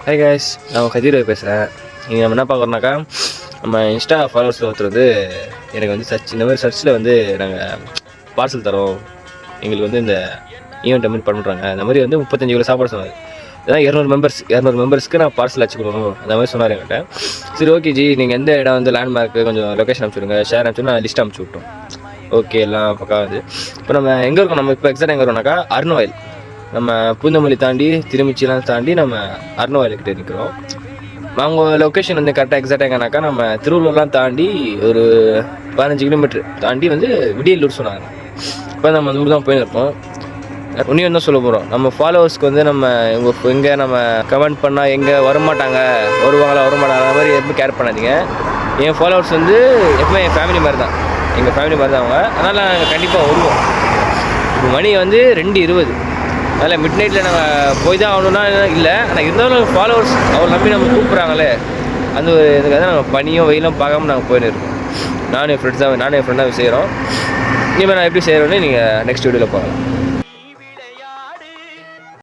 Hi guys, நான் கதிர் பேசுகிறேன். நீங்கள் நம்ம என்ன பார்க்குறோம்னாக்கா, நம்ம இன்ஸ்டா ஃபாலோவர்ஸில் ஒருத்தர் வந்து எனக்கு வந்து இந்த மாதிரி சர்ச்சில் வந்து நாங்கள் பார்சல் தரோம், எங்களுக்கு வந்து இந்த ஈவெண்ட் மீட் பண்ணுறாங்க, அந்த மாதிரி வந்து 35 கிலோ சாப்பாடு சொன்னார். அதான் 200 மெம்பர்ஸ்க்கு நான் பார்சல் அச்சு கொடுக்கணும் அந்த மாதிரி சொன்னார் என்கிட்ட. சரி ஓகே ஜி, நீங்கள் எந்த இடம் வந்து லேண்ட்மார்க்கு கொஞ்சம் லொக்கேஷன் அனுப்பிச்சுடுங்க, ஷேர் அனுப்பிச்சு நான் லிஸ்ட் அனுப்பிச்சி விட்டோம். ஓகே, எல்லாம் பக்காவது. இப்போ நம்ம எங்கே இருக்கோம், நம்ம இப்போ எக்ஸாக்ட் எங்கே இருக்கோம்னாக்கா அருணவாயில், நம்ம பூந்தமல்லி தாண்டி திருமிச்சிலாம் தாண்டி நம்ம அருணவாயில்கிட்ட நிற்கிறோம். அவங்க லொக்கேஷன் வந்து கரெக்டாக எக்ஸாக்டாக எங்கன்னாக்கா நம்ம திருவள்ளூர்லாம் தாண்டி ஒரு 15 கிலோமீட்டர் தாண்டி வந்து விடியலூர் சொன்னாங்க. இப்போ நம்ம அந்த ஊர் தான் போயிருக்கோம். இன்னும் தான் சொல்ல போகிறோம், நம்ம ஃபாலோவர்ஸ்க்கு வந்து நம்ம எங்கே நம்ம கமெண்ட் பண்ணால் எங்கே வரமாட்டாங்க, வருவாங்களா வரமாட்டாங்க, அந்த மாதிரி எப்பவும் கேர் பண்ணாதீங்க. என் ஃபாலோவர்ஸ் வந்து எப்பவுமே என் ஃபேமிலி மாதிரி தான், எங்கள் ஃபேமிலி மாதிரி தான் அவங்க. அதனால் நாங்கள் கண்டிப்பாக வருவோம். இப்போ மணி வந்து 2:20. அதில் மிட் நைட்டில் நாங்கள் போய் தான் ஆகணுன்னா இல்லை, ஆனால் இருந்தாலும் ஃபாலோவர்ஸ் அவர் நம்பி நம்ம கூப்பிட்றாங்களே, அந்த ஒரு இதுக்காக தான் நாங்கள் பனியும் வெயிலும் பார்க்காம நாங்கள் போயின்னு இருக்கோம். நானும் என் ஃப்ரெண்டாக செய்கிறோம். இனிமேல் நான் எப்படி செய்கிறோன்னு நீங்கள் நெக்ஸ்ட் வீடியோவில் பார்க்கலாம்.